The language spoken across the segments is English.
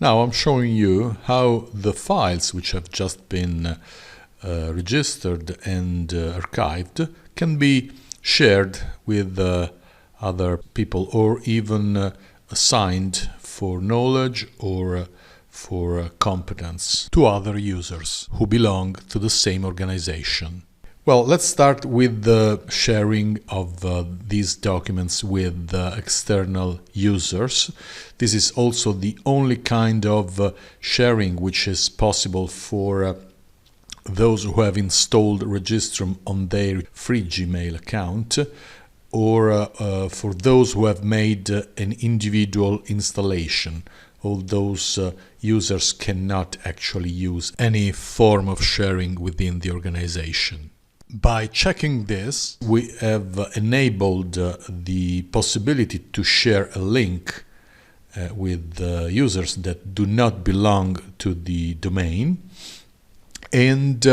Now I'm showing you how the files which have just been registered and archived can be shared with other people, or even assigned for knowledge or for competence to other users who belong to the same organization. Well, let's start with the sharing of these documents with external users. This is also the only kind of sharing which is possible for those who have installed Regystrum on their free Gmail account, or for those who have made an individual installation. All those users cannot actually use any form of sharing within the organization. By checking this, we have enabled the possibility to share a link with users that do not belong to the domain, and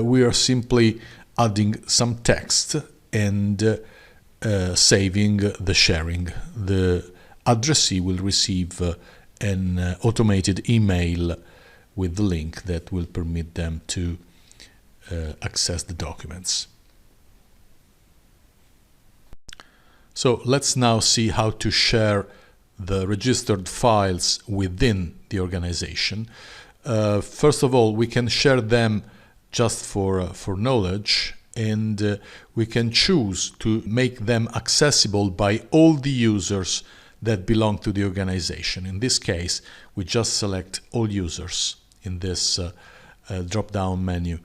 we are simply adding some text and saving the sharing. The addressee will receive an automated email with the link that will permit them to access the documents. So let's now see how to share the registered files within the organization. First of all, we can share them just for knowledge, and we can choose to make them accessible by all the users that belong to the organization. In this case, we just select all users in this drop-down menu.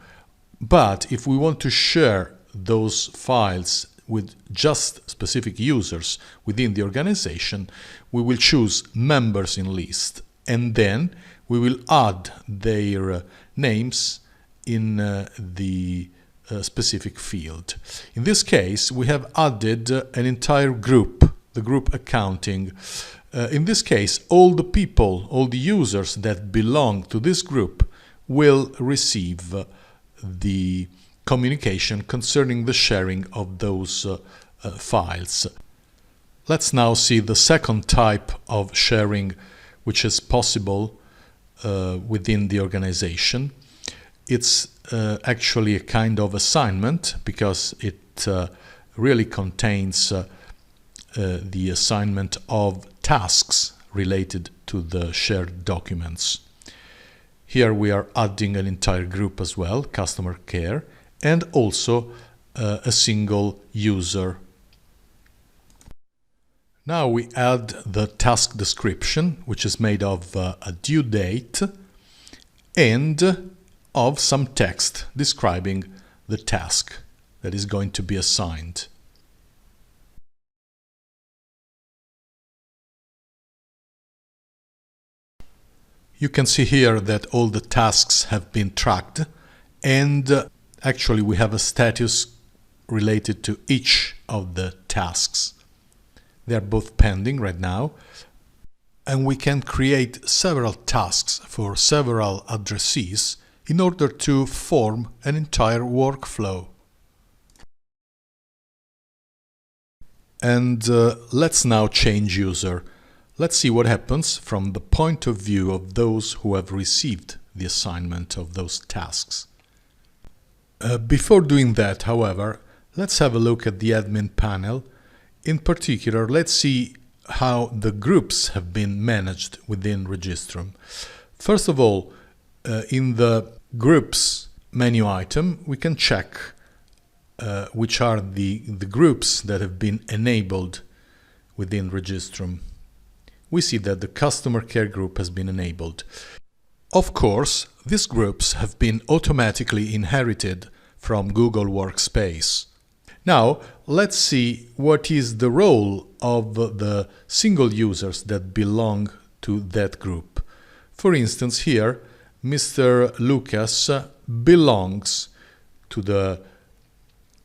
But if we want to share those files with just specific users within the organization, we will choose members in list, and then we will add their names in the specific field. In this case, we have added an entire group, the group accounting. In this case, all the people, all the users that belong to this group will receive the communication concerning the sharing of those files. Let's now see the second type of sharing which is possible within the organization. It's actually a kind of assignment, because it really contains the assignment of tasks related to the shared documents. Here we are adding an entire group as well, customer care, and also a single user. Now we add the task description, which is made of a due date and of some text describing the task that is going to be assigned. You can see here that all the tasks have been tracked, and actually we have a status related to each of the tasks. They are both pending right now, and we can create several tasks for several addressees in order to form an entire workflow. And let's now change user. Let's see what happens from the point of view of those who have received the assignment of those tasks. Before doing that, however, let's have a look at the admin panel. In particular, let's see how the groups have been managed within Regystrum. First of all, in the groups menu item, we can check which are the groups that have been enabled within Regystrum. We see that the customer care group has been enabled. Of course, these groups have been automatically inherited from Google Workspace. Now, let's see what is the role of the single users that belong to that group. For instance, here, Mr. Lucas belongs to the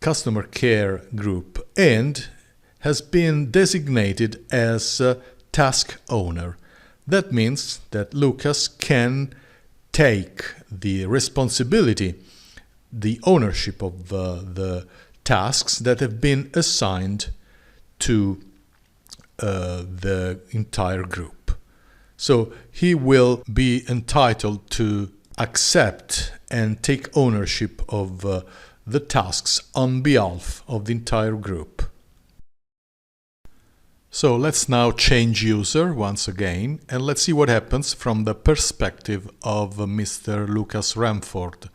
customer care group and has been designated as task owner. That means that Lucas can take the responsibility, the ownership of the tasks that have been assigned to the entire group. So he will be entitled to accept and take ownership of the tasks on behalf of the entire group. So let's now change user once again, and let's see what happens from the perspective of Mr. Lucas Ramford,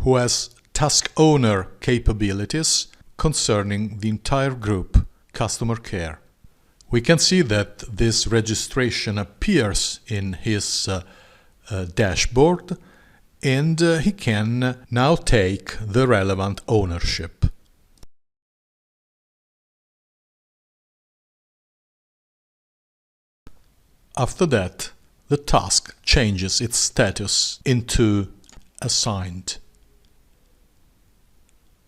who has task owner capabilities concerning the entire group, customer care. We can see that this registration appears in his dashboard, and he can now take the relevant ownership. After that, the task changes its status into assigned.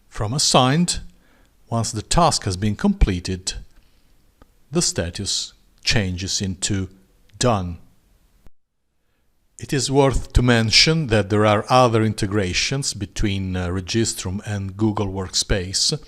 From assigned, once the task has been completed, the status changes into done. It is worth to mention that there are other integrations between Regystrum and Google Workspace.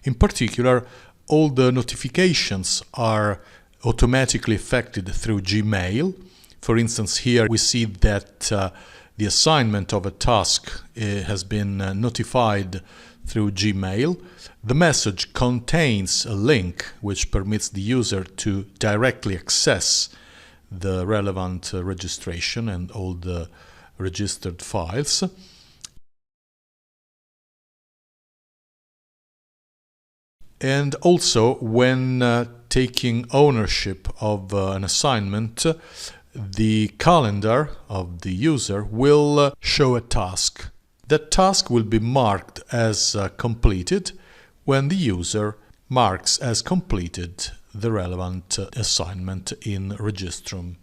In particular, all the notifications are automatically affected through Gmail. For instance, here we see that the assignment of a task has been notified through Gmail. The message contains a link which permits the user to directly access the relevant registration and all the registered files. And also, when taking ownership of an assignment, the calendar of the user will show a task. That task will be marked as completed when the user marks as completed the relevant assignment in Regystrum.